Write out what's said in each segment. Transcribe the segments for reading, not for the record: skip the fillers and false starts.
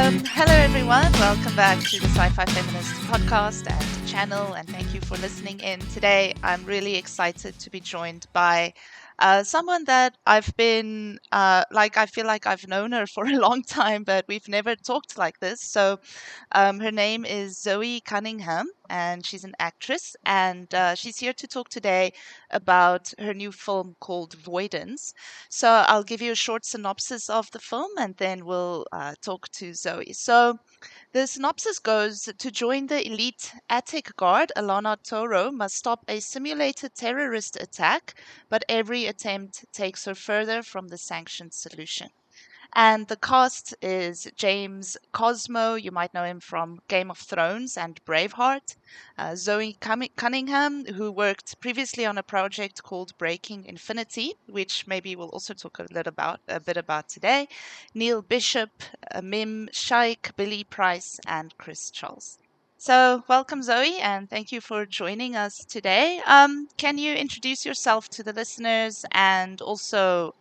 Hello, everyone. Welcome back to the Sci-Fi Feminist podcast and channel, and thank you for listening in today. I'm really excited to be joined by someone that I've been I feel like I've known her for a long time, but we've never talked like this. So her name is Zoe Cunningham, and she's an actress, and she's here to talk today about her new film called Voidance. So I'll give you a short synopsis of the film, and then we'll talk to Zoe. So the synopsis goes: to join the elite ATIC guard, Alana Toro must stop a simulated terrorist attack, but every attempt takes her further from the sanctioned solution. And the cast is James Cosmo, you might know him from Game of Thrones and Braveheart. Zoe Cunningham, who worked previously on a project called Breaking Infinity, which maybe we'll also talk a bit about today. Neil Bishop, Mim Shaikh, Billy Price, and Chris Charles. So, welcome, Zoe, and thank you for joining us today. Can you introduce yourself to the listeners and also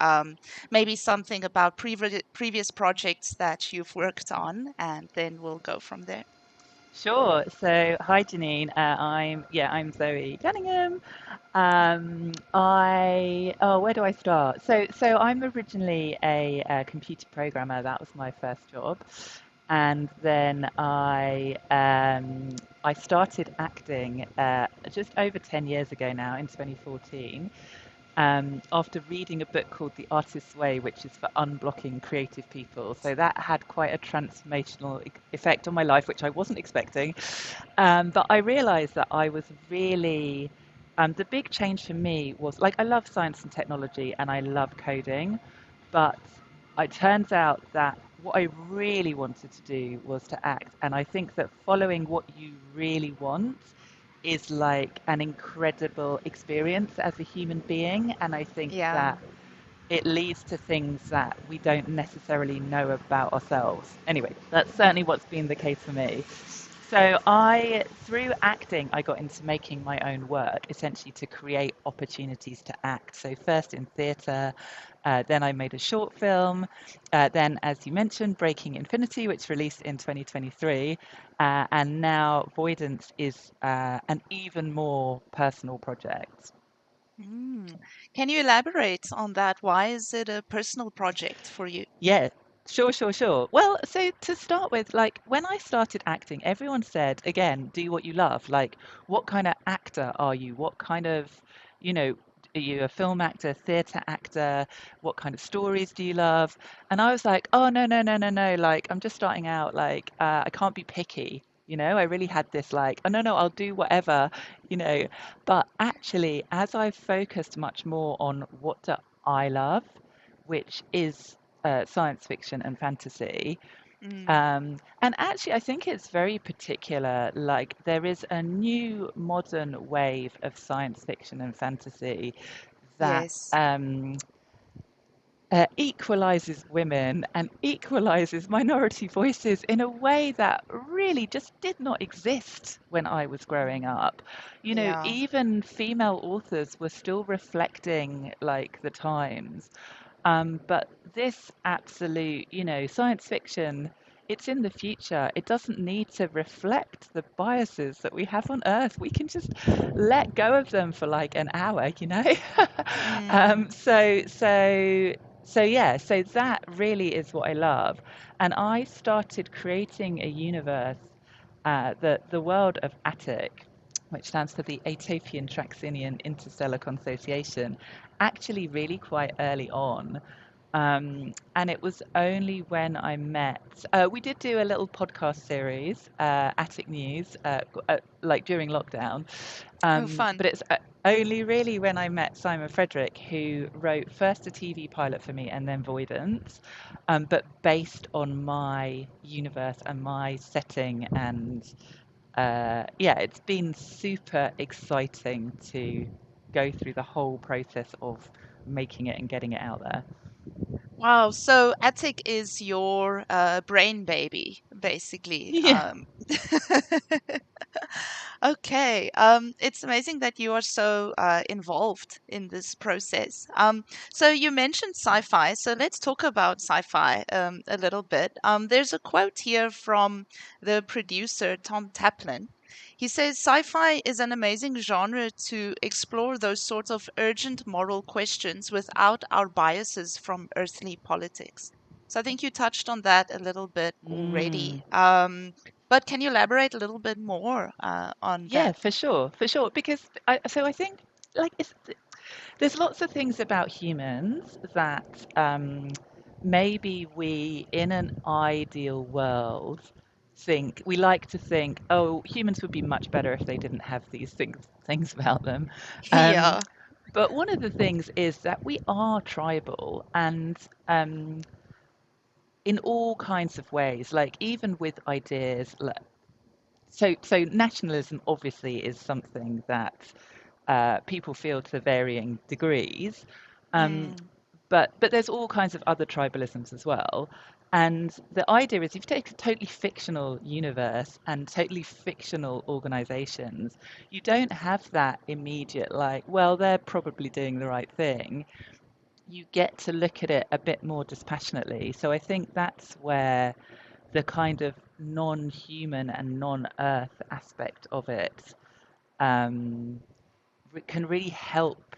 maybe something about previous projects that you've worked on, and then we'll go from there. Sure. So, hi Janine. I'm Zoe Cunningham. Where do I start? So I'm originally a computer programmer. That was my first job, and then I started acting just over 10 years ago now in 2014 after reading a book called The Artist's Way, which is for unblocking creative people. So that had quite a transformational effect on my life, which I wasn't expecting. But I realized that I was really, the big change for me was like, I love science and technology and I love coding, but it turns out that what I really wanted to do was to act. And I think that following what you really want is like an incredible experience as a human being. And I think Yeah. that it leads to things that we don't necessarily know about ourselves. Anyway, that's certainly what's been the case for me. So through acting, I got into making my own work, essentially to create opportunities to act. So first in theatre, then I made a short film, then, as you mentioned, Breaking Infinity, which released in 2023, and now Voidance is an even more personal project. Mm. Can you elaborate on that? Why is it a personal project for you? Yeah, sure. Well, so to start with, like when I started acting, everyone said, again, do what you love. Like, what kind of actor are you? What kind of, you know, are you a film actor, theatre actor? What kind of stories do you love? And I was like, oh, no. Like, I'm just starting out. Like, I can't be picky. I really had this like, oh, no, I'll do whatever, you know. But actually, as I've focused much more on what do I love, which is science fiction and fantasy. Mm. And actually, I think it's very particular. Like, there is a new modern wave of science fiction and fantasy that Yes. equalizes women and equalizes minority voices in a way that really just did not exist when I was growing Mm. up. Yeah. Even female authors were still reflecting like the times. But this absolute, science fiction, it's in the future. It doesn't need to reflect the biases that we have on Earth. We can just let go of them for like an hour. Mm. um, so, so, so that really is what I love. And I started creating a universe, the world of ATIC, which stands for the Atopian Traxinian Interstellar Consociation, actually really quite early on. And it was only when I met, we did do a little podcast series, Attic News, like during lockdown. Oh, fun. But it's only really when I met Simon Frederick, who wrote first a TV pilot for me and then Voidance, but based on my universe and my setting. And yeah, it's been super exciting to go through the whole process of making it and getting it out there. Wow. So Attic is your brain baby, basically. Yeah. Okay, it's amazing that you are so involved in this process. So you mentioned sci-fi, so let's talk about sci-fi a little bit. There's a quote here from the producer Tom Taplin. He says sci-fi is an amazing genre to explore those sorts of urgent moral questions without our biases from earthly politics. So I think you touched on that a little bit Mm. already. But can you elaborate a little bit more on Yeah, that? for sure, for sure. Because I think like there's lots of things about humans that maybe we, in an ideal world, think we like to think, oh, humans would be much better if they didn't have these things about them. Um, Yeah. but one of the things is that we are tribal, and in all kinds of ways, like even with ideas, so nationalism obviously is something that people feel to varying degrees. Um, Mm, but there's all kinds of other tribalisms as well. And the idea is if you take a totally fictional universe and totally fictional organizations, you don't have that immediate, like, well, they're probably doing the right thing. You get to look at it a bit more dispassionately. So I think that's where the kind of non-human and non-earth aspect of it um, can really help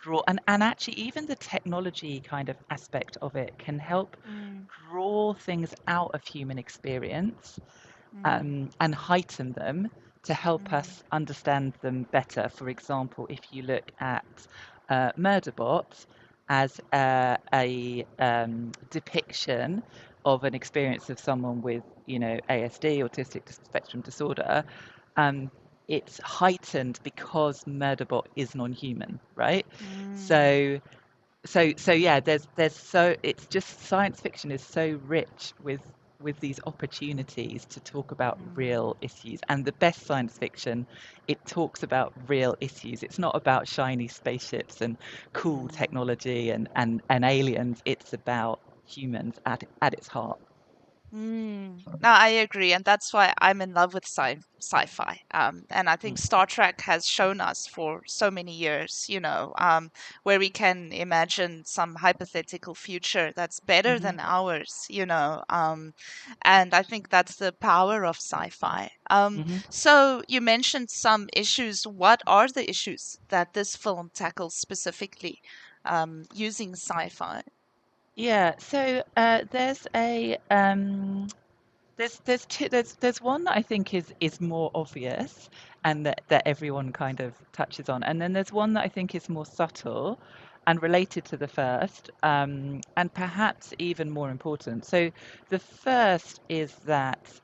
draw, and actually even the technology kind of aspect of it can help mm, draw things out of human experience, mm, and heighten them to help mm, us understand them better. For example, if you look at Murderbot as a depiction of an experience of someone with, ASD, autistic spectrum disorder, um, it's heightened because Murderbot is non-human, right? mm, So so yeah, there's so it's just science fiction is so rich with these opportunities to talk about mm, real issues. And the best science fiction, it talks about real issues. It's not about shiny spaceships and cool mm. technology and aliens. It's about humans at its heart. No, I agree, and that's why I'm in love with sci-fi. And I think Mm. Star Trek has shown us for so many years, where we can imagine some hypothetical future that's better Hmm. than ours, and I think that's the power of sci-fi. Hmm. So you mentioned some issues. What are the issues that this film tackles specifically, using sci-fi? Yeah, so there's two there's one that I think is more obvious and that everyone kind of touches on. And then there's one that I think is more subtle and related to the first, and perhaps even more important. So the first is that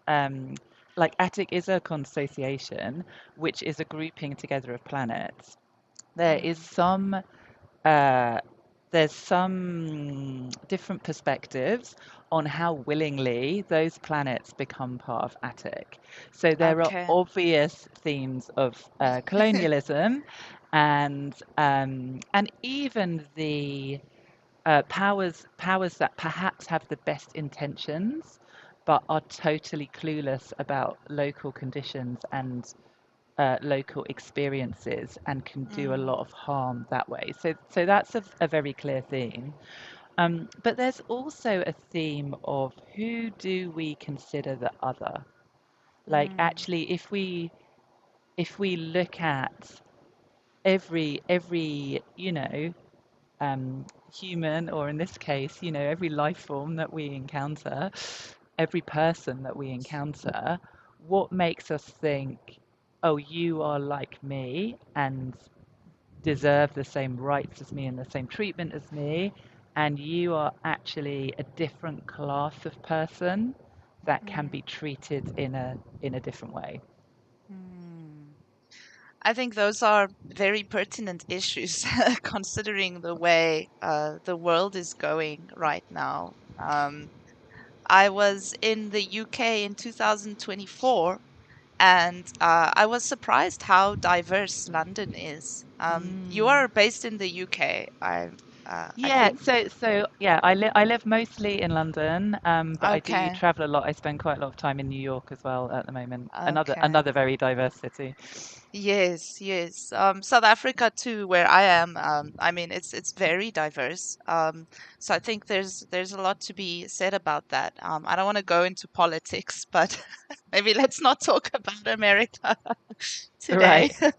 like ATIC is a consociation, which is a grouping together of planets. There is Mm, some uh, there's some different perspectives on how willingly those planets become part of Attic. So there are okay. obvious themes of colonialism and even the powers that perhaps have the best intentions but are totally clueless about local conditions and local experiences and can do a lot Mm, of harm that way. So that's a very clear theme. But there's also a theme of who do we consider the other? Like mm, actually, if we look at every human, or in this case, every life form that we encounter, every person that we encounter, what makes us think, oh, you are like me and deserve the same rights as me and the same treatment as me, and you are actually a different class of person that can be mm, treated in a different way. mm. I think those are very pertinent issues considering the way the world is going right now. I was in the UK in 2024, and I was surprised how diverse London is. You Mm. are based in the UK. I Yeah, think. yeah, I live mostly in London, but I do Okay. travel a lot. I spend quite a lot of time in New York as well at the moment. Another Okay. another very diverse city. Yes, yes. South Africa too, where I am. I mean, it's very diverse. So I think there's a lot to be said about that. I don't want to go into politics, but maybe let's not talk about America today. Right.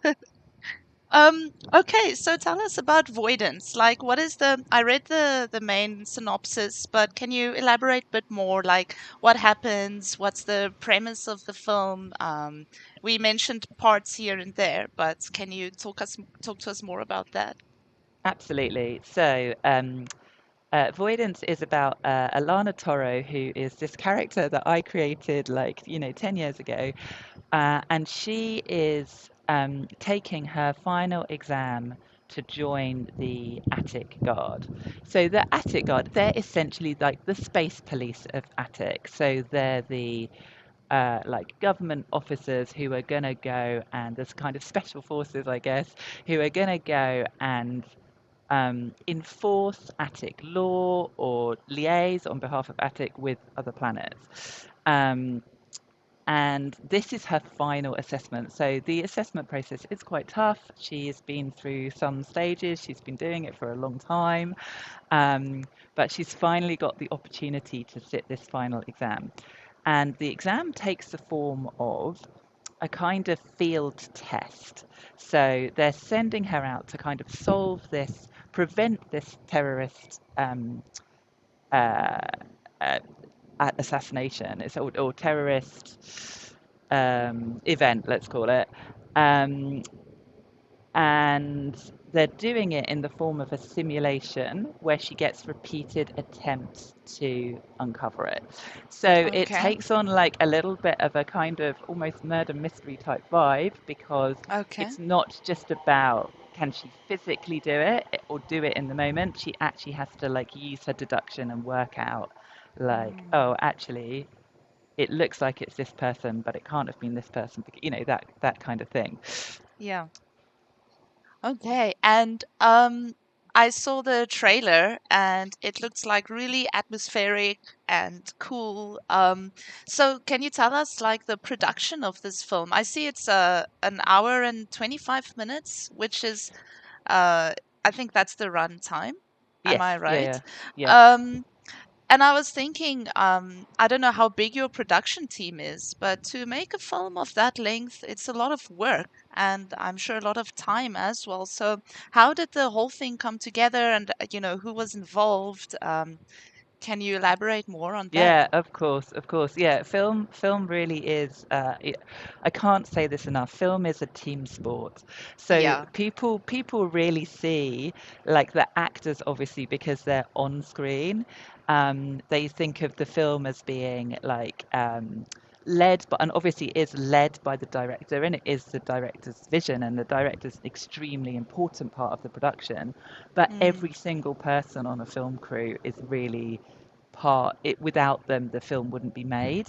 Okay, so tell us about Voidance. Like, what is I read the main synopsis, but can you elaborate a bit more? Like, what happens? What's the premise of the film? We mentioned parts here and there, but can you talk to us more about that? Absolutely. Voidance is about Alana Toro, who is this character that I created 10 years ago. And she is taking her final exam to join the ATIC Guard. So the ATIC Guard, they're essentially like the space police of ATIC. So they're the like government officers who are going to go, and there's kind of special forces, I guess, who are going to go and enforce ATIC law or liaise on behalf of ATIC with other planets. Um, and this is her final assessment. So the assessment process is quite tough. She's been through some stages, she's been doing it for a long time, um, but she's finally got the opportunity to sit this final exam. And the exam takes the form of a kind of field test. So they're sending her out to kind of solve this, prevent this terrorist uh, uh, assassination, or terrorist event, let's call it. Um, and they're doing it in the form of a simulation where she gets repeated attempts to uncover it. So it Okay, takes on like a little bit of a kind of almost murder mystery type vibe, because okay. it's not just about can she physically do it or do it in the moment. She actually has to like use her deduction and work out like, Mm, oh, actually it looks like it's this person, but it can't have been this person, that kind of thing. yeah. Okay, and I saw the trailer and it looks like really atmospheric and cool. So can you tell us like the production of this film? I see it's an hour and 25 minutes, which is I think that's the run time. Am Yes, I yeah, right? yeah, yeah. Um, and I was thinking, I don't know how big your production team is, but to make a film of that length, it's a lot of work and I'm sure a lot of time as well. So, how did the whole thing come together and, who was involved? Can you elaborate more on that? Yeah, of course, of course. Yeah, film really is. I can't say this enough. Film is a team sport. So Yeah. people really see like the actors, obviously, because they're on screen. They think of the film as being like led, but and obviously is led by the director, and it is the director's vision, and the director's an extremely important part of the production. But Mm, every single person on a film crew is really part it without them the film wouldn't be made,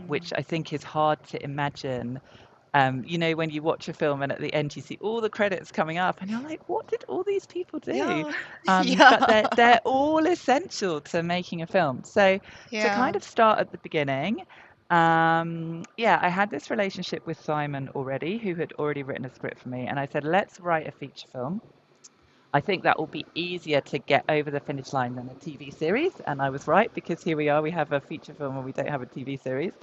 which mm. I think is hard to imagine. When you watch a film and at the end you see all the credits coming up and you're like, what did all these people do? Yeah. But Yeah. they're all essential to making a film. So to Yeah. kind of start at the beginning, yeah, I had this relationship with Simon already, who had already written a script for me, and I said, let's write a feature film. I think that will be easier to get over the finish line than a TV series. And I was right, because here we are, we have a feature film and we don't have a TV series.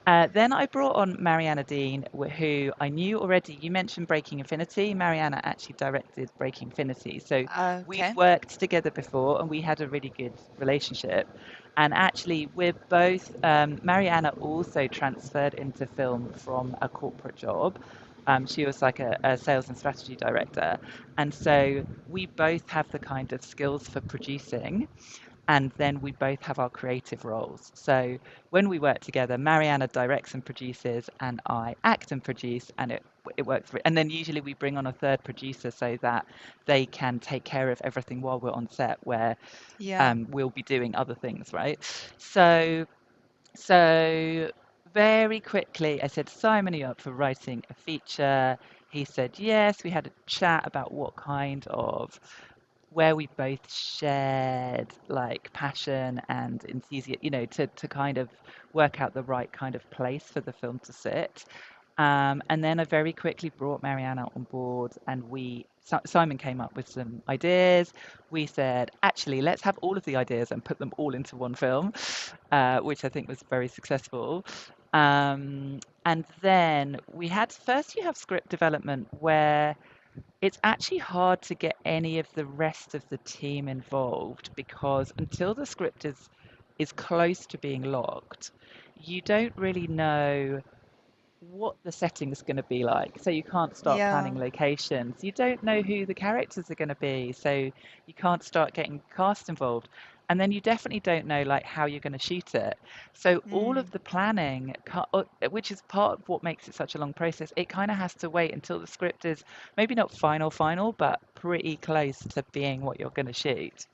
Then I brought on Mariana Dean, who I knew already. You mentioned Breaking Infinity. Mariana actually directed Breaking Infinity. So we'd Okay. worked together before and we had a really good relationship. And actually, we're both, Mariana also transferred into film from a corporate job. She was like a sales and strategy director. And so we both have the kind of skills for producing, and then we both have our creative roles. So when we work together, Mariana directs and produces, and I act and produce, and it works. And then usually we bring on a third producer so that they can take care of everything while we're on set, where Yeah. we'll be doing other things, right? So, so very quickly, I said, Simon, are you up for writing a feature? He said yes. We had a chat about where we both shared like passion and enthusiasm, you know, to kind of work out the right kind of place for the film to sit. And then I very quickly brought Mariana on board, and Simon came up with some ideas. We said, actually, let's have all of the ideas and put them all into one film, which I think was very successful. And then we had first you have script development where it's actually hard to get any of the rest of the team involved because until the script is close to being locked, you don't really know what the setting's going to be like. So you can't start Yeah. planning locations. You don't know who the characters are going to be. So you can't start getting cast involved. And then you definitely don't know like how you're going to shoot it. So all of Mm. the planning, which is part of what makes it such a long process, it kind of has to wait until the script is maybe not final, but pretty close to being what you're going to shoot.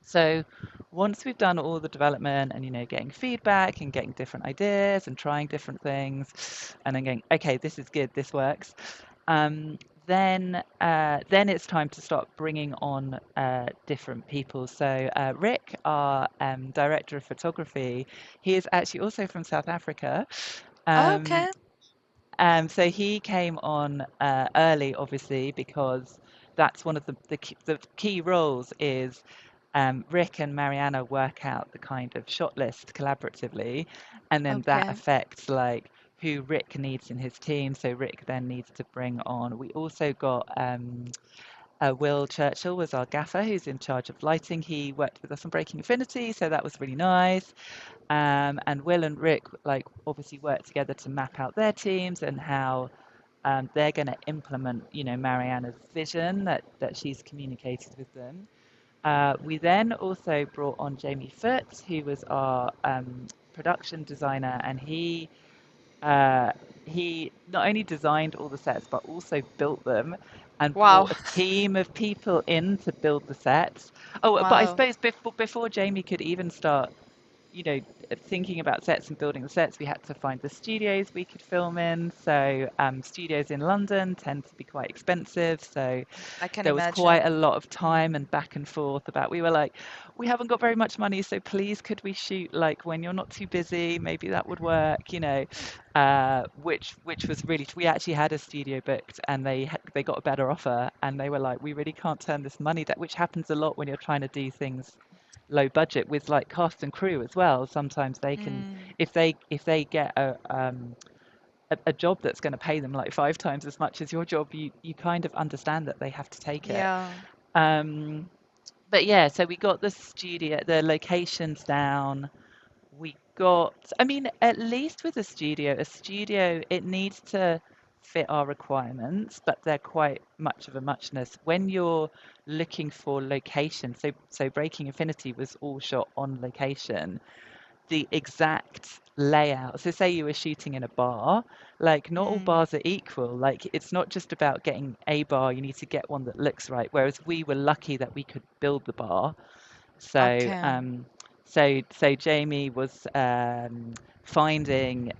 So once we've done all the development and getting feedback and getting different ideas and trying different things, and then going, okay, this is good, this works. Um, then it's time to start bringing on different people. So Rick, our director of photography, he is actually also from South Africa. Um, Okay. so he came on early, obviously, because that's one of the key roles is Rick and Mariana work out the kind of shot list collaboratively, and then that Okay. affects like who Rick needs in his team. So Rick then needs to bring on. We also got Will Churchill was our gaffer, who's in charge of lighting. He worked with us on Breaking Affinity, so that was really nice. And Will and Rick like obviously work together to map out their teams and how they're going to implement, Mariana's vision that she's communicated with them. We then also brought on Jamie Foote, who was our production designer, and uh, he not only designed all the sets but also built them and Wow. brought a team of people in to build the sets. Oh, but I Wow. suppose before Jamie could even start thinking about sets and building the sets, we had to find the studios we could film in. So studios in London tend to be quite expensive. So I can there was quite imagine. a lot of Mm. time and back and forth about, we were like, we haven't got very much money, so please could we shoot like when you're not too busy? Maybe that would work, which was really, we actually had a studio booked and they got a better offer and they were like, we really can't turn this money down, which happens a lot when you're trying to do things low budget with like cast and crew as well. Sometimes they can, Mm. if they get a job that's going to pay them like 5 times as much as your job, you kind of understand that they have to take it. Yeah. Um, but yeah, so we got the studio, the locations down. We got, I mean, at least with a studio, it needs to fit our requirements, but they're quite much of a muchness. When you're looking for location, so Breaking Affinity was all shot on location, the exact layout. So say you were shooting in a bar, like not all Mm. bars are equal. Like it's not just about getting a bar, you need to get one that looks right. Whereas we were lucky that we could build the bar. So, Okay. so Jamie was finding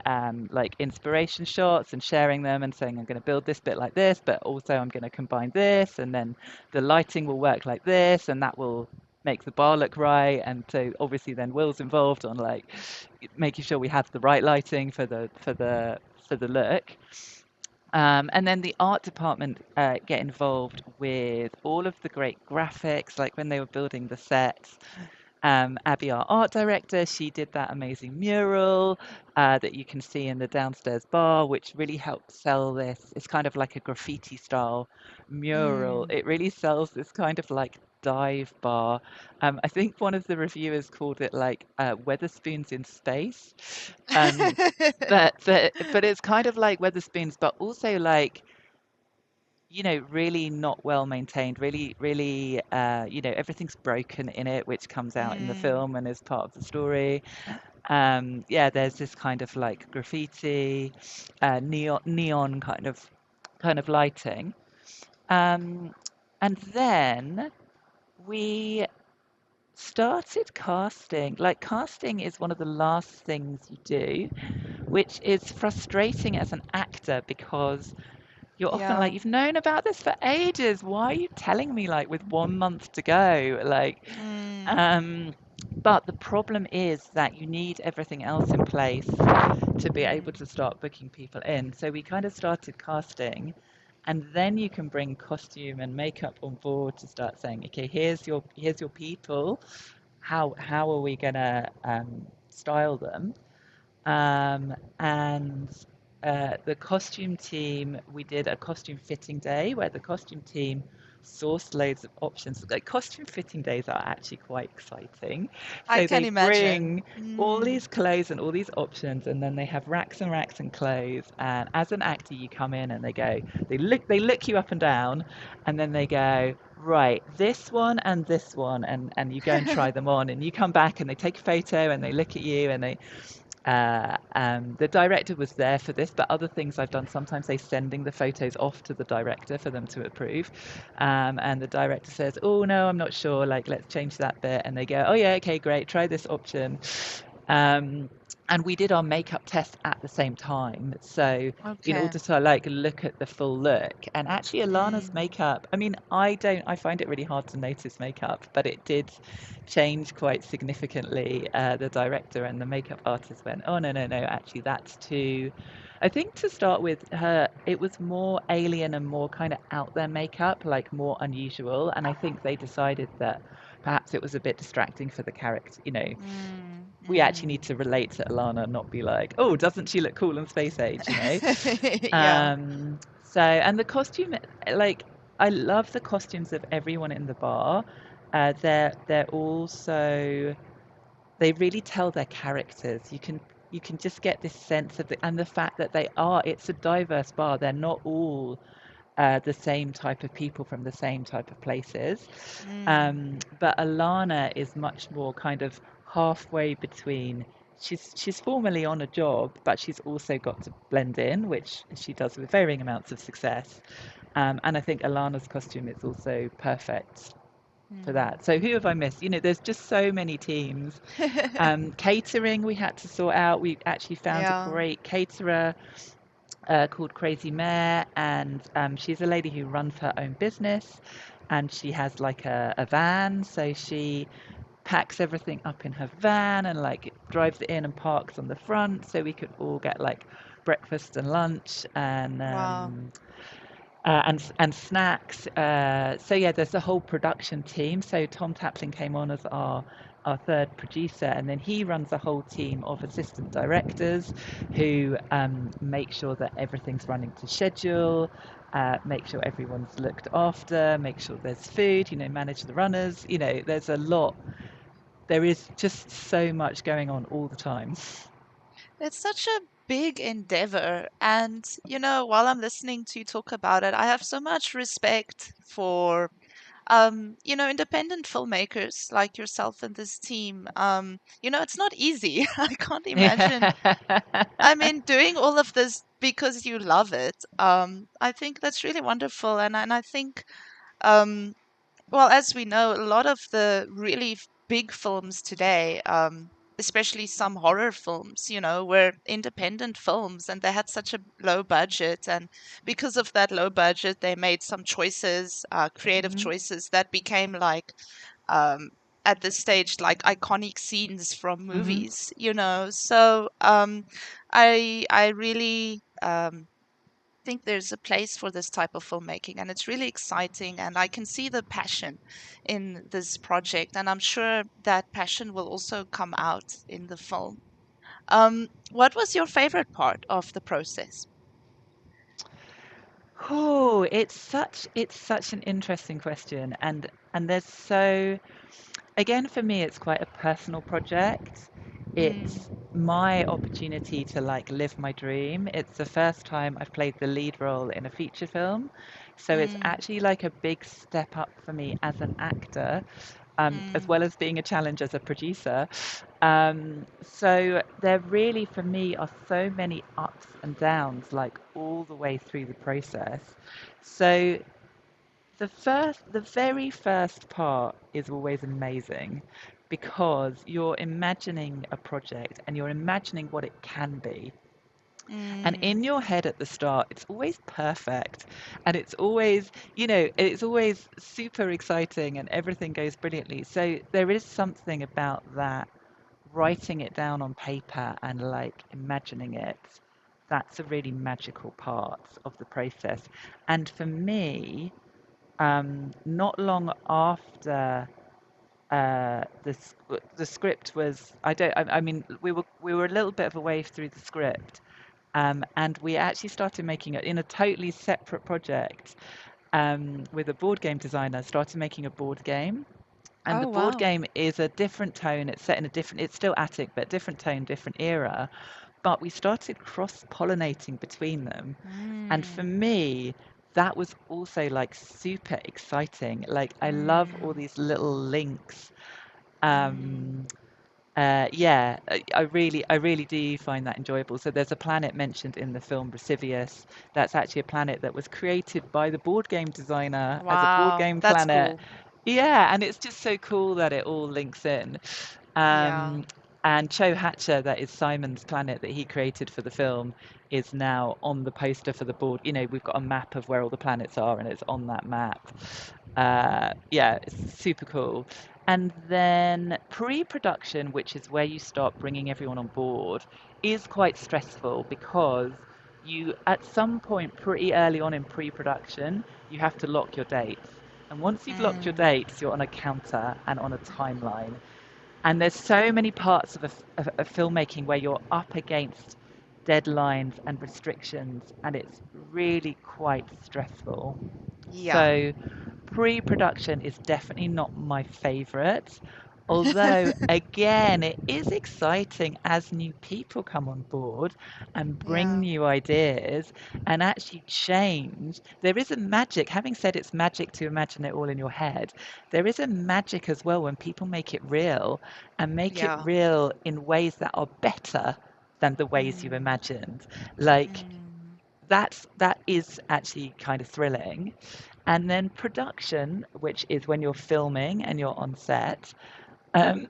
like inspiration shots and sharing them and saying, I'm going to build this bit like this, but also I'm going to combine this, and then the lighting will work like this, and that will make the bar look right. And so obviously then Will's involved on like making sure we have the right lighting for the look. And then the art department get involved with all of the great graphics, like when they were building the sets. Abby, our art director, she did that amazing mural that you can see in the downstairs bar, which really helped sell this. It's kind of like a graffiti style mural. Mm. It really sells this kind of like dive bar. I think one of the reviewers called it like Weatherspoons in space. Um, but it's kind of like Weatherspoons, but also like really not well maintained, really, everything's broken in it, which comes out in the Mm. film and is part of the story. Yeah, there's this kind of like graffiti, neon kind of lighting. Um, and then we started casting. Like casting is one of the last things you do, which is frustrating as an actor because you're often Yeah. like, you've known about this for ages. Why are you telling me like with 1 month to go? Like, Mm, um, but the problem is that you need everything else in place to be able mm. to start booking people in. So we kind of started casting, and then you can bring costume and makeup on board to start saying, okay, here's your people. How are we gonna style them? And the costume team, we did a costume fitting day where the costume team sourced loads of options. Like costume fitting days are actually quite exciting. I So can they imagine. bring all Mm. these clothes and all these options, and then they have racks and racks and clothes. And as an actor, you come in and they look you up and down, and then they go, right, this one and this one, and you go and try them on, and you come back and they take a photo and they look at you and the director was there for this, but other things I've done, sometimes they sending the photos off to the director for them to approve. And the director says, oh, no, I'm not sure. Like, let's change that bit. And they go, oh, yeah, okay, great. Try this option. Um, and we did our makeup test at the same time. So in Okay. order to like look at the full look, and actually Alana's Mm. makeup, I mean, I find it really hard to notice makeup, but it did change quite significantly. The director and the makeup artist went, oh, no, no, no, actually that's too, I think to start with her, it was more alien and more kind of out there makeup, like more unusual. And I think they decided that perhaps it was a bit distracting for the character. Mm. We actually Mm. need to relate to Alana, not be like, oh, doesn't she look cool in Space Age? Yeah. And the costume, like, I love the costumes of everyone in the bar. They're all so, they really tell their characters. You can just get this sense of and the fact that it's a diverse bar. They're not all the same type of people from the same type of places. Mm. But Alana is much more kind of halfway between. She's formally on a job, but she's also got to blend in, which she does with varying amounts of success. And I think Alana's costume is also perfect for Mm. that. So who have I missed? There's just so many teams. Catering we had to sort out. We actually found a Yeah. great caterer called Crazy Mare, and she's a lady who runs her own business, and she has like a van, so she packs everything up in her van and like drives it in and parks on the front, so we could all get like breakfast and lunch Wow. and snacks. So yeah, there's a whole production team. So Tom Taplin came on as our third producer, and then he runs a whole team of assistant directors who make sure that everything's running to schedule, make sure everyone's looked after, make sure there's food, manage the runners. There's a lot. There is just so much going on all the time. It's such a big endeavor. And, while I'm listening to you talk about it, I have so much respect for, independent filmmakers like yourself and this team. It's not easy. I can't imagine. I mean, doing all of this because you love it. I think that's really wonderful. And I think, um, well, as we know, a lot of the really big films today, especially some horror films, were independent films and they had such a low budget. And because of that low budget, they made some choices, creative Mhm, choices that became like, um, at this stage, like iconic scenes from mhm. movies. So I really think there's a place for this type of filmmaking and it's really exciting and I can see the passion in this project and I'm sure that passion will also come out in the film. What was your favorite part of the process? Oh, it's such an interesting question, and there's so again for me it's quite a personal project. Mm, It's my opportunity to like live my dream. It's the first time I've played the lead role in a feature film, so it's mm, actually like a big step up for me as an actor, as mm, well as being a challenge as a producer. So there really, for me, are so many ups and downs, like all the way through the process. So the very first part is always amazing because you're imagining a project and you're imagining what it can be. And in Mm. your head at the start, it's always perfect. And it's always, it's always super exciting and everything goes brilliantly. So there is something about that, writing it down on paper and like imagining it. That's a really magical part of the process. And for me, not long after the script was, I mean, we were a little bit of a way through the script, and we actually started making it in a totally separate project, with a board game designer. Started making a board game, and the Oh, board wow. game is a different tone. It's set in a different. It's still ATIC, but different tone, different era. But we started cross-pollinating between them, and for Mm. me, that was also like super exciting. Like I love all Mm. these little links. Mm. Um, yeah, I really do find that enjoyable. So there's a planet mentioned in the film, Brasivius. That's actually a planet that was created by the board game designer as a board Wow, game that's planet. cool. Yeah, and it's just so cool that it all links in. Yeah. Um, and Cho Hatcher, that is Simon's planet that he created for the film, is now on the poster for the board. We've got a map of where all the planets are, and it's on that map. Yeah, it's super cool. And then pre-production, which is where you start bringing everyone on board, is quite stressful because at some point pretty early on in pre-production, you have to lock your dates. And once you've locked your Mm. dates, you're on a counter and on a timeline. And there's so many parts of filmmaking where you're up against deadlines and restrictions, and it's really quite stressful. Yeah. So pre-production is definitely not my favorite. Although, again, it is exciting as new people come on board and bring Yeah. new ideas and actually change. There is a magic, having said it's magic to imagine it all in your head, there is a magic as well when people make it real and make it Yeah. real in ways that are better than the ways you Mm. imagined. Like, Mm. that is actually kind of thrilling. And then production, which is when you're filming and you're on set, um,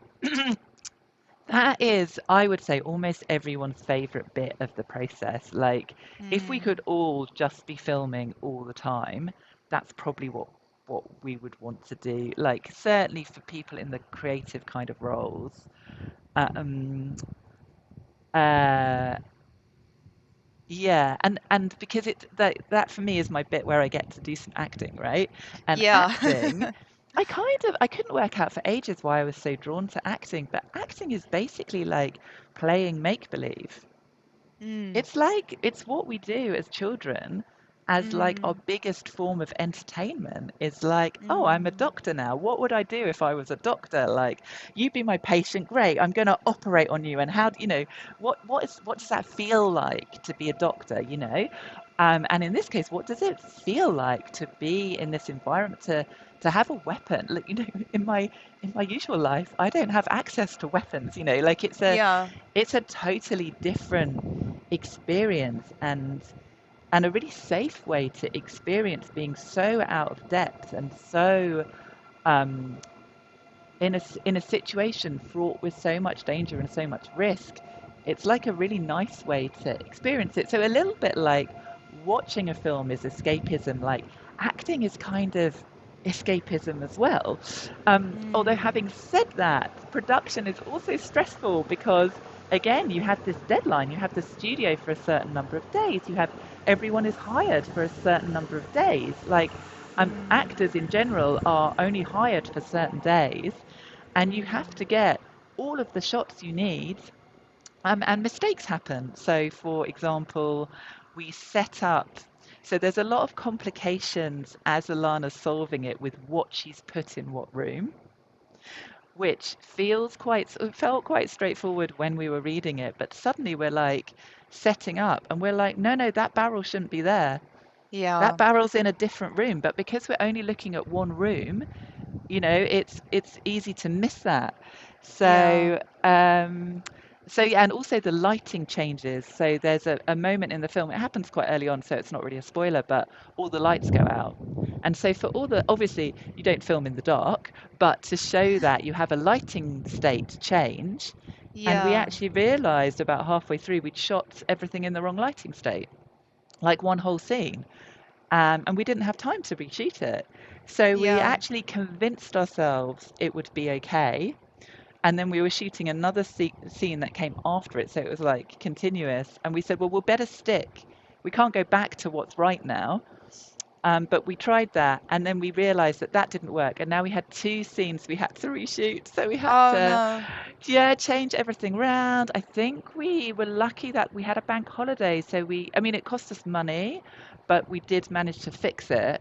that is, I would say, almost everyone's favorite bit of the process. Like, if we could Mm. all just be filming all the time, that's probably what we would want to do. Like, certainly for people in the creative kind of roles. Um, uh, Yeah, and because that for me is my bit where I get to do some acting, right? And Yeah. acting, I couldn't work out for ages why I was so drawn to acting, but acting is basically like playing make believe. Mm. It's what we do as children as like our Mm. biggest form of entertainment. Is like, oh, I'm a Mm. doctor now. What would I do if I was a doctor? Like, you be my patient, great. I'm going to operate on you. And what does that feel like to be a doctor, and in this case, what does it feel like to be in this environment, to have a weapon? Like, in my usual life, I don't have access to weapons, like Yeah. it's a totally different experience, and a really safe way to experience being so out of depth and so, um, in a situation fraught with so much danger and so much risk. It's like a really nice way to experience it. So a little bit like watching a film is escapism, like acting is kind of escapism as well. Although having Mm. said that, production is also stressful because again, you have this deadline, you have the studio for a certain number of days, everyone is hired for a certain number of days. Like, Mm. actors in general are only hired for certain days, and you have to Mm. get all of the shots you need, and mistakes happen. So, for example, we set up. So there's a lot of complications as Alana's solving it with what she's put in what room, which felt quite straightforward when we were reading it, but suddenly we're like setting up and we're like, no, no, that barrel shouldn't be there. That Yeah. barrel's in a different room. But because we're only looking at one room, it's easy to miss that. Yeah. So yeah, and also the lighting changes. So there's a moment in the film, it happens quite early on, so it's not really a spoiler, but all the lights go out. And so for all the, obviously you don't film in the dark, but to show that you have a lighting state change, And we Yeah. actually realized about halfway through we'd shot everything in the wrong lighting state, like one whole scene. And we didn't have time to reshoot it. So we Yeah. actually convinced ourselves it would be okay. And then we were shooting another scene that came after it. So it was like continuous. And we said, well, we'll better stick. We can't go back to what's right now. But we tried that, and then we realized that that didn't work. And now we had two scenes we had to reshoot. So we had Oh to, no. yeah, change everything around. I think we were lucky that we had a bank holiday. So I mean, it cost us money, but we did manage to fix it.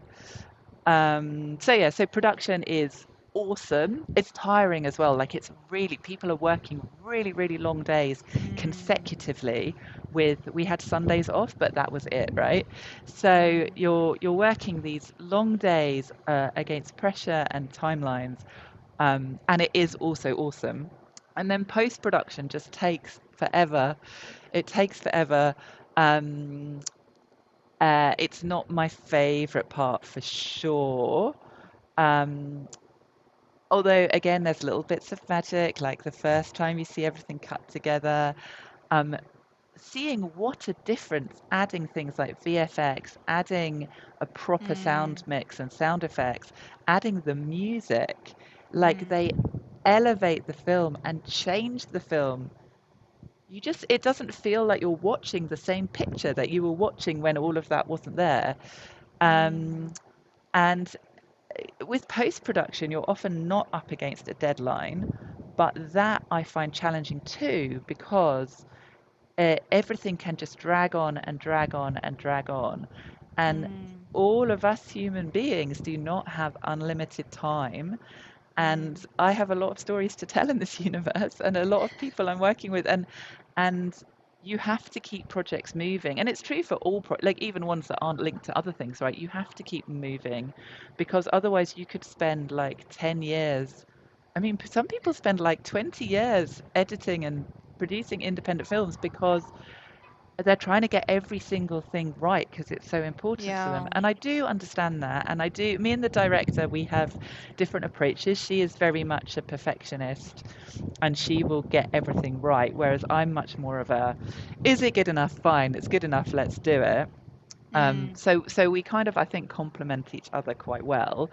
So yeah, so production is awesome. It's tiring as well. Like it's really, people are working really, really long days Mm, consecutively we had Sundays off, but that was it, right? So mm, you're working these long days against pressure and timelines, and it is also awesome. And then post-production just takes forever. It takes forever. Um, it's not my favorite part for sure. Um, Although, again, there's little bits of magic, like the first time you see everything cut together, um, seeing what a difference adding things like VFX, adding a proper sound mm, mix and sound effects, adding the music, like they mm, elevate the film and change the film. It doesn't feel like you're watching the same picture that you were watching when all of that wasn't there. Um, mm, and with post production, you're often not up against a deadline, but that I find challenging too because everything can just drag on and drag on and drag on. And mm, all of us human beings do not have unlimited time. And mm, I have a lot of stories to tell in this universe and a lot of people I'm working with. And you have to keep projects moving. And it's true for all, like even ones that aren't linked to other things, right? You have to keep them moving because otherwise you could spend like 10 years. I mean, some people spend like 20 years editing and producing independent films because they're trying to get every single thing right because it's so important to them. yeah. And I do understand that. And me and the director, we have different approaches. She is very much a perfectionist and she will get everything right. Whereas I'm much more of is it good enough? Fine, it's good enough. Let's do it. Mm, So we kind of, I think, complement each other quite well.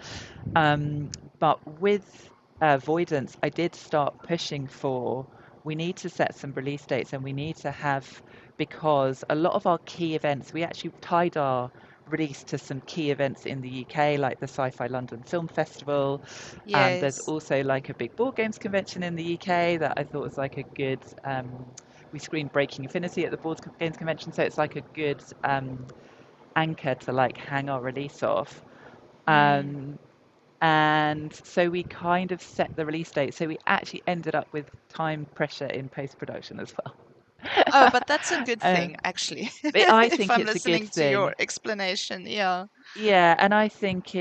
Um, but with Voidance, I did start pushing for we need to set some release dates and we need to have, because a lot of our key events, we actually tied our release to some key events in the UK, like the Sci-Fi London Film Festival. There's yes. also like a big board games convention in the UK that I thought was like a good. We screened Breaking Infinity at the board games convention, so it's like a good anchor to like hang our release off. Mm. Um, and so we kind of set the release date. So we actually ended up with time pressure in post production as Oh, well. but that's a good um, thing, actually, but I if think I'm it's a good listening to your thing. explanation. Yeah. Yeah, and I think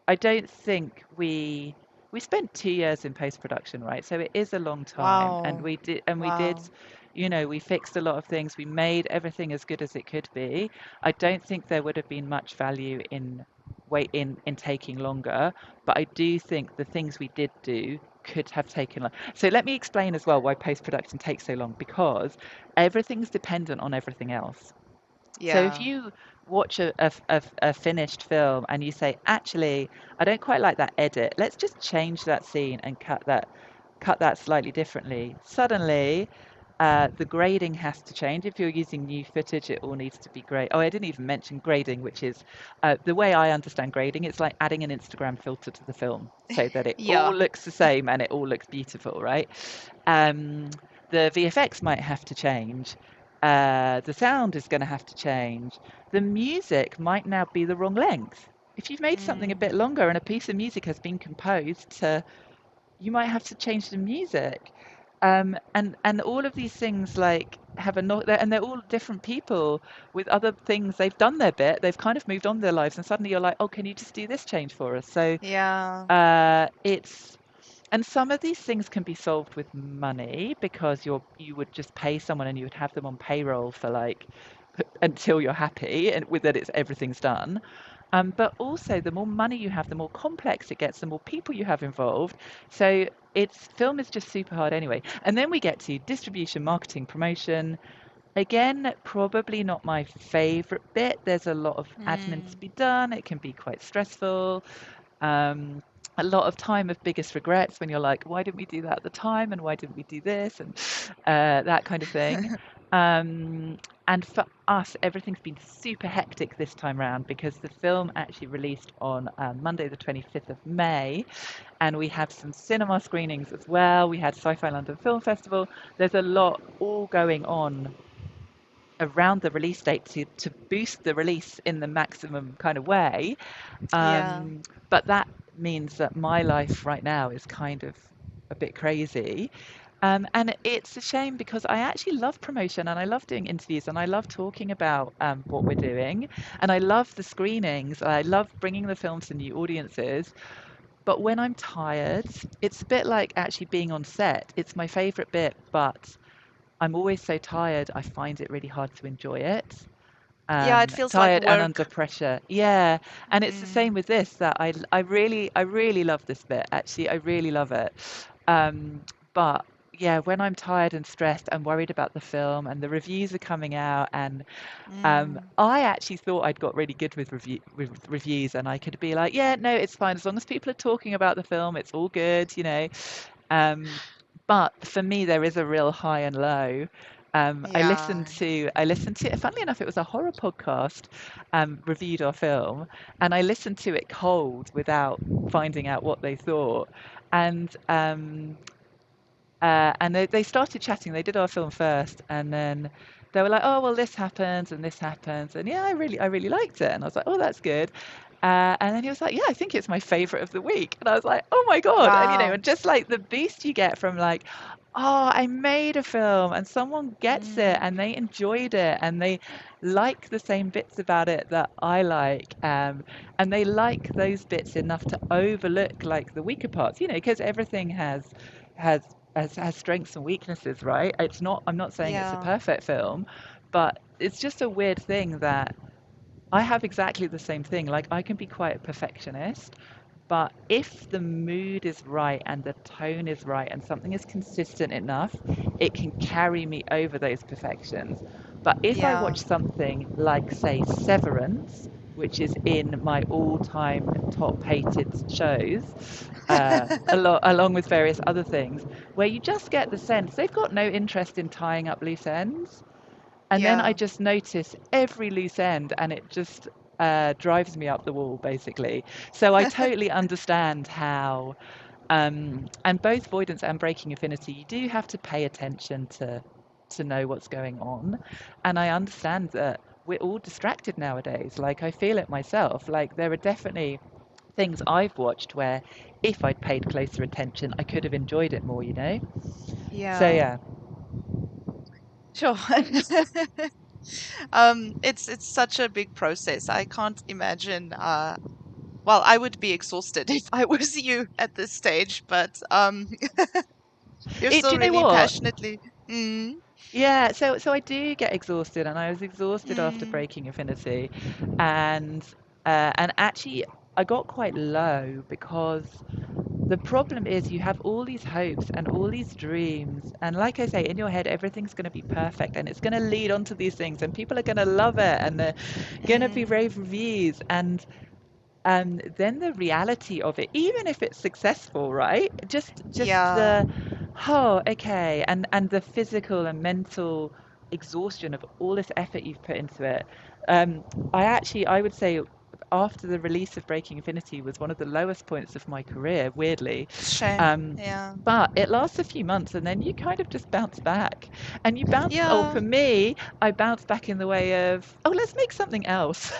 I don't think we spent 2 years in post production, right? So it is a long time, and Wow. we did, Wow. we fixed a lot of things. We made everything as good as it could be. I don't think there would have been much value in in taking longer, but I do think the things we did do could have taken long. So let me explain as well why post production takes so long, because everything's dependent on everything else. So if Yeah. you watch a finished film and you say, actually, I don't quite like that edit, let's just change that scene and cut that slightly differently. Suddenly, the grading has to change. If you're using new footage, it all needs to be great. Oh, I didn't even mention grading, which is the way I understand grading. It's like adding an Instagram filter to the film so that it all Yeah. looks the same and it all looks beautiful, right? Um, the VFX might have to change. The sound is going to have to change. The music might now be the wrong length. If you've made something a Mm. bit longer and a piece of music has been composed to, you might have to change the music. And all of these things like have a not, and they're all different people with other things. They've done their bit, they've kind of moved on with their lives, and suddenly you're like, oh, can you just do this change for us? So Yeah. it's and some of these things can be solved with money because you would just pay someone and you would have them on payroll for like until you're happy and with that it's everything's done. But also the more money you have, the more complex it gets, the more people you have involved. So it's film is just super hard anyway. And then we get to distribution, marketing, promotion. Again, probably not my favorite bit. There's a lot of admin to Mm. be done. It can be quite stressful. Um, a lot of time of biggest regrets when you're like, why didn't we do that at the time? And why didn't we do this? And that kind of thing. Um, and for us, everything's been super hectic this time round because the film actually released on Monday, the 25th of May, and we have some cinema screenings as well. We had Sci-Fi London Film Festival. There's a lot all going on around the release date to boost the release in the maximum kind of way. Yeah. But that means that my life right now is kind of a bit crazy. And it's a shame because I actually love promotion and I love doing interviews and I love talking about what we're doing and I love the screenings. I love bringing the film to new audiences. But when I'm tired, it's a bit like actually being on set. It's my favorite bit, but I'm always so tired, I find it really hard to enjoy it. Yeah, it feels like Tired and under work. pressure. Yeah, and it's the same Mm. with this that I really love this bit. Actually, I really love it. Um, but yeah, when I'm tired and stressed, I'm worried about the film and the reviews are coming out, and Mm. I actually thought I'd got really good with reviews, and I could be like, yeah, no, it's fine as long as people are talking about the film, it's all good, you know. Um, but for me, there is a real high and low. Yeah. I listened to, funnily enough, it was a horror podcast, reviewed our film, and I listened to it cold without finding out what they thought. And they started chatting. They did our film first, and then they were like, "Oh, well, this happens and this happens," and yeah, I really liked it, and I was like, "Oh, that's good." And then he was like, "Yeah, I think it's my favorite of the week," and I was like, "Oh my God!" And Wow. and just like the boost you get from like, "Oh, I made a film, and someone gets it, Mm. and they enjoyed it, and they like the same bits about it that I like, and they like those bits enough to overlook like the weaker parts, you know, because everything has has strengths and weaknesses, right? It's not, I'm not saying it's a Yeah. perfect film, but it's just a weird thing that I have exactly the same thing. Like, I can be quite a perfectionist, but if the mood is right and the tone is right and something is consistent enough, it can carry me over those perfections. But if I Yeah. watch something like, say, Severance, which is in my all-time top hated shows, along with various other things, where you just get the sense they've got no interest in tying up loose ends. And then I Yeah. just notice every loose end and it just drives me up the wall, basically. So I totally understand how, and both Voidance and Breaking Affinity, you do have to pay attention to know what's going on. And I understand that we're all distracted nowadays. Like, I feel it myself. Like, there are definitely things I've watched where if I'd paid closer attention, I could have enjoyed it more, you know? So, Yeah. yeah. Sure. It's such a big process. I can't imagine. Well, I would be exhausted if I was you at this stage, but you're Do still you know really what? passionately. Mm. Yeah, so I do get exhausted, and I was exhausted after Mm. Breaking Affinity, and and actually I got quite low because the problem is you have all these hopes and all these dreams, and like I say, in your head everything's going to be perfect, and it's going to lead on to these things, and people are going to love it, and they're going to be Mm. rave reviews, and then the reality of it, even if it's successful, right? Just Yeah. the, oh, okay, and the physical and mental exhaustion of all this effort you've put into it. Um, I would say after the release of Breaking Affinity was one of the lowest points of my career, weirdly. Shame. Um, Yeah. but it lasts a few months and then you kind of just bounce back. And you bounce, oh, Yeah. for me, I bounce back in the way of, oh, let's make something else.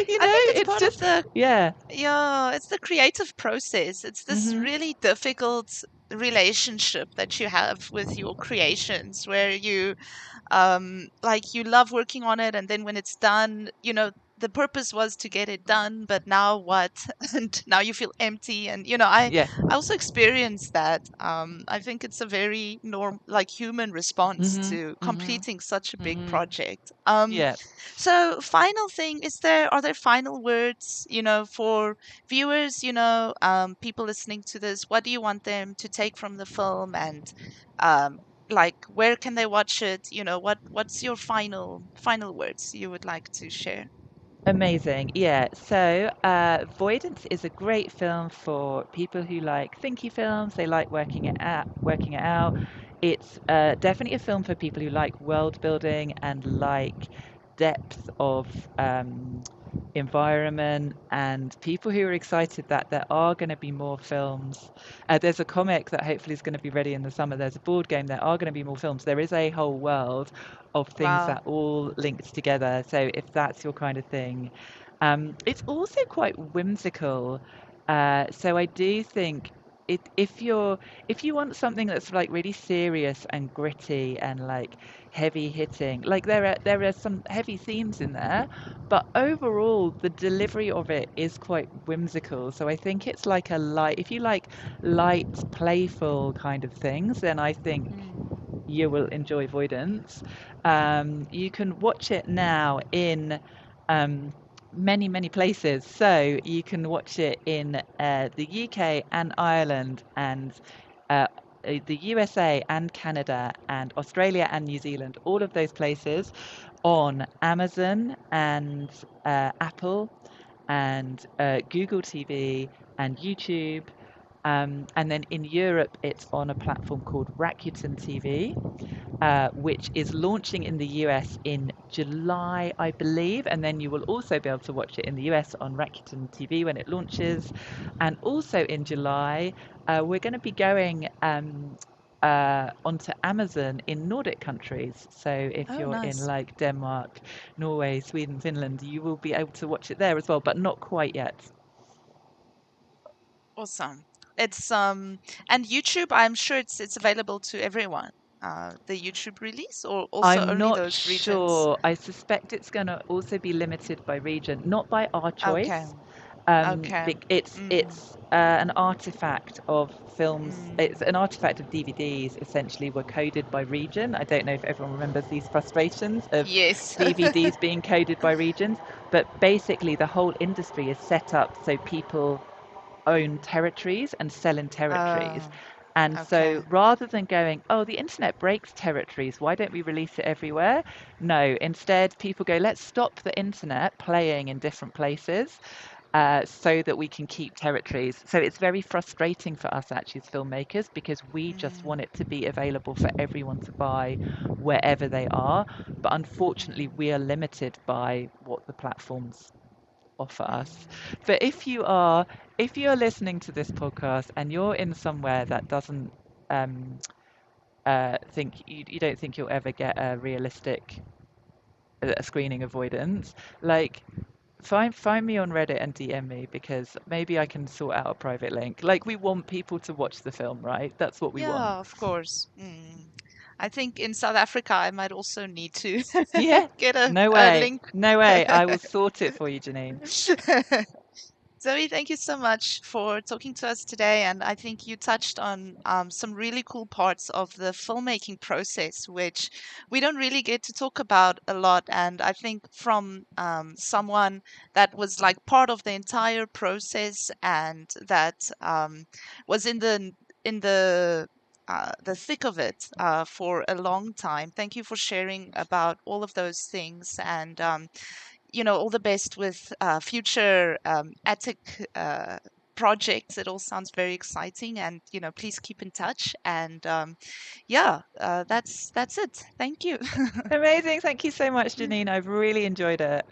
You I know, think it's it's part of just, the yeah. Yeah, it's the creative process. It's this Hmm. really difficult relationship that you have with your creations where you like you love working on it and then when it's done, the purpose was to get it done, but now what? And now you feel empty. And I Yeah. I also experienced that. I think it's a very like human response Mhm. to Mhm. completing such a big Mhm. project. Yeah. So final thing, are there final words, for viewers, people listening to this? What do you want them to take from the film, and um, like where can they watch it? What's your final words you would like to share? Amazing. Yeah. So, Voidance is a great film for people who like thinky films. They like working it out. It's definitely a film for people who like world building and like depth of environment, and people who are excited that there are going to be more films. There's a comic that hopefully is going to be ready in the summer. There's a board game. There are going to be more films. There is a whole world of things Wow. that all linked together. So if that's your kind of thing, it's also quite whimsical. So I do think if you want something that's like really serious and gritty and like heavy hitting, like there are some heavy themes in there, but overall the delivery of it is quite whimsical. So I think it's like a light, if you like light, playful kind of things, then I think Mm. you will enjoy Voidance. You can watch it now in um, many places. So you can watch it in the UK and Ireland and uh, the USA and Canada and Australia and New Zealand, all of those places on Amazon and Apple and Google TV and YouTube. And then in Europe, it's on a platform called Rakuten TV, which is launching in the US in July, I believe. And then you will also be able to watch it in the US on Rakuten TV when it launches. And also in July, we're going to be going onto Amazon in Nordic countries. So if Oh, you're in nice. like Denmark, Norway, Sweden, Finland, you will be able to watch it there as well, but not quite yet. Awesome. It's and YouTube, I'm sure it's available to everyone. The YouTube release, or also I'm only not those regions? sure. I suspect it's going to also be limited by region, not by our Okay. choice. Okay. Mm, It's an artifact of films. It's mm. an artifact of DVDs. Essentially, were coded by region. I don't know if everyone remembers these frustrations of Yes. DVDs being coded by regions, but basically, the whole industry is set up so people own territories and sell in territories. Oh, And okay. so rather than going, oh, the internet breaks territories, why don't we release it everywhere? No, instead, people go, let's stop the internet playing in different places so that we can keep territories. So it's very frustrating for us actually as filmmakers because we just want Mm, it to be available for everyone to buy wherever they are. But unfortunately, mm, we are limited by what the platforms offer us. mm, But if you're listening to this podcast and you're in somewhere that doesn't um, think you don't think you'll ever get a realistic screening avoidance, like find me on Reddit and DM me because maybe I can sort out a private link. Like we want people to watch the film, right? That's what we want. yeah, of course. I think in South Africa, I might also need to Yeah. get No a way. link. No way. I will sort it for you, Janine. Zoe, thank you so much for talking to us today. And I think you touched on some really cool parts of the filmmaking process, which we don't really get to talk about a lot. And I think from someone that was like part of the entire process and that was in the thick of it for a long time. Thank you for sharing about all of those things, and all the best with future ATIC projects. It all sounds very exciting, and please keep in touch. And yeah, that's it. Thank you. Amazing. Thank you so much, Janine. I've really enjoyed it.